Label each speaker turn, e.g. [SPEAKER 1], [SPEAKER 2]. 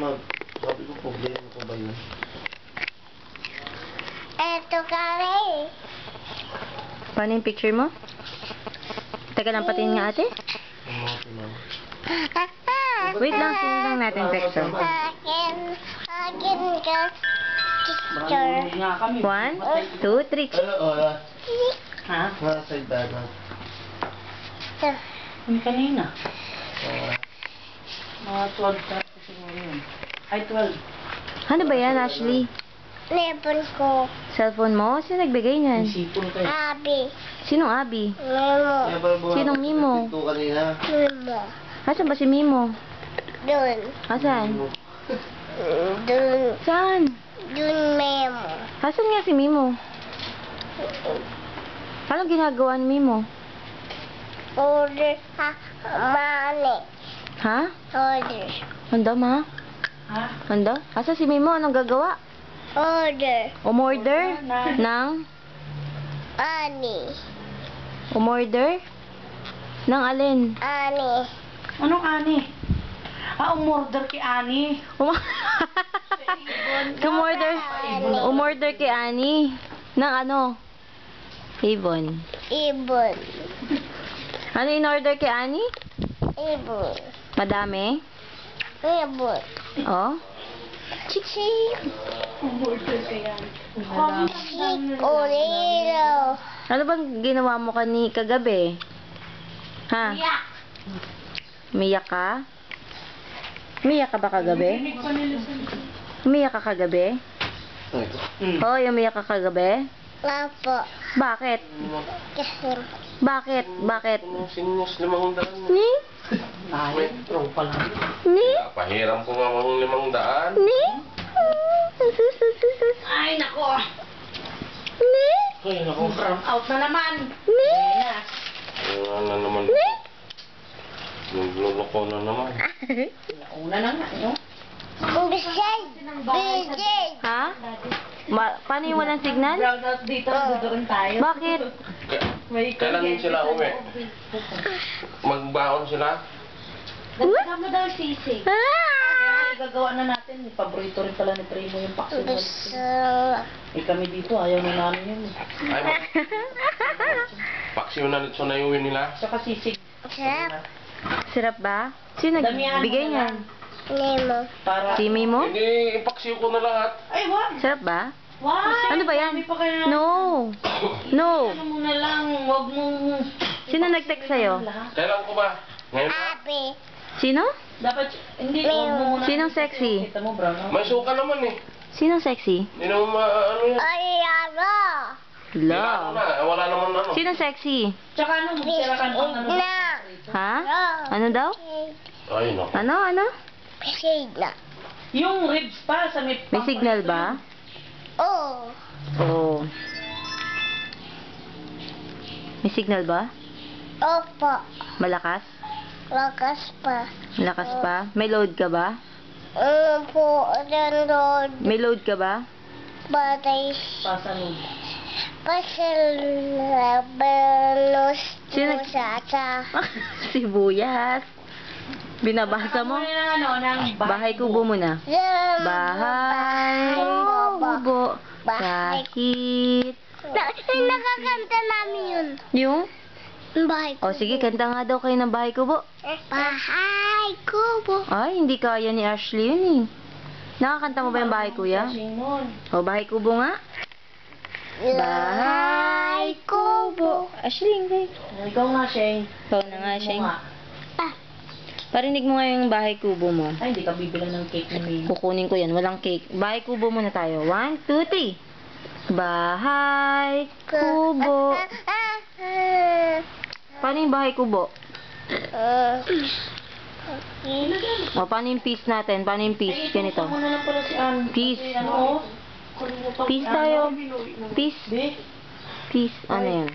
[SPEAKER 1] Sabi ko, problema ko ba yun?
[SPEAKER 2] Eto kami.
[SPEAKER 3] Paano yung picture mo? Teka lang, patingin nga ate. Wait lang, tingnan lang natin picture.
[SPEAKER 2] Akin ka picture.
[SPEAKER 3] 1, 2, 3.
[SPEAKER 4] Ha?
[SPEAKER 1] Nasa dagat.
[SPEAKER 4] Ano kanina? Mga 12:30 siguro yun. Ay, 12.
[SPEAKER 3] Ano ba yan, Ashley?
[SPEAKER 2] Nepon ko.
[SPEAKER 3] Cellphone mo? Sino nagbigay niyan?
[SPEAKER 4] Sipon kayo.
[SPEAKER 2] Abi.
[SPEAKER 3] Sinong Abi?
[SPEAKER 2] Memo.
[SPEAKER 3] Sinong Mimo?
[SPEAKER 1] Ito kanina.
[SPEAKER 2] Memo.
[SPEAKER 3] Asan ba si Mimo?
[SPEAKER 2] Dun.
[SPEAKER 3] Asan?
[SPEAKER 2] Dun.
[SPEAKER 3] Saan?
[SPEAKER 2] Dun Memo.
[SPEAKER 3] Asan nga si Mimo? Anong ginagawa ni Mimo?
[SPEAKER 2] Order ha. Mane.
[SPEAKER 3] Ha?
[SPEAKER 2] Order.
[SPEAKER 3] Handa, ma?
[SPEAKER 4] Ha?
[SPEAKER 3] Handa? Asan si Mimo? Anong gagawa?
[SPEAKER 2] Order.
[SPEAKER 3] Umorder? Ng?
[SPEAKER 2] Ani.
[SPEAKER 3] Umorder? Ng alin?
[SPEAKER 2] Ani.
[SPEAKER 4] Anong ani? Umorder kay Ani.
[SPEAKER 3] Umorder? Umorder kay Ani. Ng ano? Avon.
[SPEAKER 2] Ibon.
[SPEAKER 3] Ano in-order kay Ani?
[SPEAKER 2] Ibon.
[SPEAKER 3] Madami?
[SPEAKER 2] Ibon.
[SPEAKER 3] Oh?
[SPEAKER 2] Chik.
[SPEAKER 4] Umorder kay Ani.
[SPEAKER 2] Chik. Oreo.
[SPEAKER 3] Ano bang ginawa mo kagabi? Ha? Umiyak ka? Umiyak ka ba kagabi? Umiyak ka kagabi? Hoy, umiyak ka kagabi?
[SPEAKER 2] Lapo.
[SPEAKER 3] Bakit?
[SPEAKER 2] Kasi.
[SPEAKER 3] Bakit? Bakit?
[SPEAKER 1] Sinus 500.
[SPEAKER 3] Ni?
[SPEAKER 4] Metro pa lang.
[SPEAKER 3] Ni?
[SPEAKER 1] Pahiram ko nga mga 500.
[SPEAKER 3] Ni?
[SPEAKER 4] Ay, nako.
[SPEAKER 3] Ni?
[SPEAKER 1] Ay, naku.
[SPEAKER 4] From out na naman.
[SPEAKER 3] Ni?
[SPEAKER 1] Ano na naman.
[SPEAKER 3] Ni?
[SPEAKER 1] Nagluloko na naman.
[SPEAKER 4] Una na nga, no?
[SPEAKER 2] Bisay. Bisay.
[SPEAKER 3] Ha? Paano yung walang signal?
[SPEAKER 4] Brown out dito, dudurin tayo.
[SPEAKER 3] Bakit?
[SPEAKER 1] Kailan sila uwi? Magbaon sila?
[SPEAKER 4] Ganda mo daw sisig.
[SPEAKER 3] Ah!
[SPEAKER 4] Gagawa na natin. Paborito rin pala ni Primo yung paksiw.
[SPEAKER 2] Bisay.
[SPEAKER 4] Kami dito, ayaw na namin yun.
[SPEAKER 1] Ay, paksiw na nito na yung nila.
[SPEAKER 4] Saka sisig.
[SPEAKER 2] Sarap.
[SPEAKER 3] Sarap ba? Sino
[SPEAKER 4] Damihan mo
[SPEAKER 3] nagbigay
[SPEAKER 4] na
[SPEAKER 3] niyan?
[SPEAKER 4] lang.
[SPEAKER 2] Nemo.
[SPEAKER 4] Para...
[SPEAKER 3] Si Mimo?
[SPEAKER 1] Hindi, ipaksiw ko na lahat.
[SPEAKER 4] Ay, wag!
[SPEAKER 3] Sarap ba?
[SPEAKER 4] Wag!
[SPEAKER 3] Ano ba yan?
[SPEAKER 4] Dami pa kaya...
[SPEAKER 3] No! No!
[SPEAKER 4] Ano mo na lang, wag mong...
[SPEAKER 3] Sino nag-text sa'yo?
[SPEAKER 1] Kailan ko ba? Ngayon ba?
[SPEAKER 2] Abi.
[SPEAKER 3] Sino?
[SPEAKER 4] Dapat, hindi, wag mo muna.
[SPEAKER 3] Sinong sexy?
[SPEAKER 4] Kita mo, brown out.
[SPEAKER 1] May suka naman eh.
[SPEAKER 3] Sinong sexy?
[SPEAKER 1] Hindi naman ano yan.
[SPEAKER 2] Ayaro.
[SPEAKER 1] Ano
[SPEAKER 3] Love.
[SPEAKER 1] na, wala naman ano.
[SPEAKER 3] Sinong sexy?
[SPEAKER 4] Tsaka ano, magsirakan pang ano.
[SPEAKER 2] Na.
[SPEAKER 3] Ha? Ano daw?
[SPEAKER 1] Ay, naku.
[SPEAKER 3] Ano? Ano?
[SPEAKER 2] Bisay na.
[SPEAKER 4] Yung ribs pa sa may...
[SPEAKER 3] May signal ba?
[SPEAKER 2] Oh.
[SPEAKER 3] Oo. May signal ba?
[SPEAKER 2] Opo.
[SPEAKER 3] Malakas?
[SPEAKER 2] Lakas pa.
[SPEAKER 3] Malakas pa? May load ka ba?
[SPEAKER 2] Po. Download.
[SPEAKER 3] May load ka ba?
[SPEAKER 2] Batay.
[SPEAKER 4] Pasalog.
[SPEAKER 2] Pasal. Balos.
[SPEAKER 3] Sino-
[SPEAKER 2] Musasa.
[SPEAKER 3] Sibuyas. Binabasa mo?
[SPEAKER 4] Ano ng ano, ng
[SPEAKER 3] Bahay kubo mo na. Bahay kubo. Kahit.
[SPEAKER 2] Nakakanta namin yun.
[SPEAKER 3] Yung?
[SPEAKER 2] Bahay
[SPEAKER 3] O sige, kanta nga daw kayo ng bahay kubo.
[SPEAKER 2] Bahay kubo.
[SPEAKER 3] Ay, hindi kaya ni Ashley yun eh. Nakakanta mo ba yung bahay kuya?
[SPEAKER 4] Sinon.
[SPEAKER 3] O, bahay kubo nga. Bahay kubo. Ashley, hindi.
[SPEAKER 4] Ikaw nga, Shane.
[SPEAKER 3] Ikaw na nga, Shane.
[SPEAKER 4] Mo nga.
[SPEAKER 3] Parinig mo nga yung bahay kubo mo.
[SPEAKER 4] Ay, hindi ka bibilang ng cake ni May.
[SPEAKER 3] Kukunin ko yan. Walang cake. Bahay kubo muna tayo. 1, 2, 3. Bahay kubo. Paano yung bahay kubo? O, paano yung piece natin? Paano yung piece? Ganito.
[SPEAKER 4] Ito muna lang pala si Ann.
[SPEAKER 3] Peace.
[SPEAKER 4] Kasi ano,
[SPEAKER 3] Peace tayo. Peace.
[SPEAKER 4] Be?
[SPEAKER 3] Peace. Ano yan?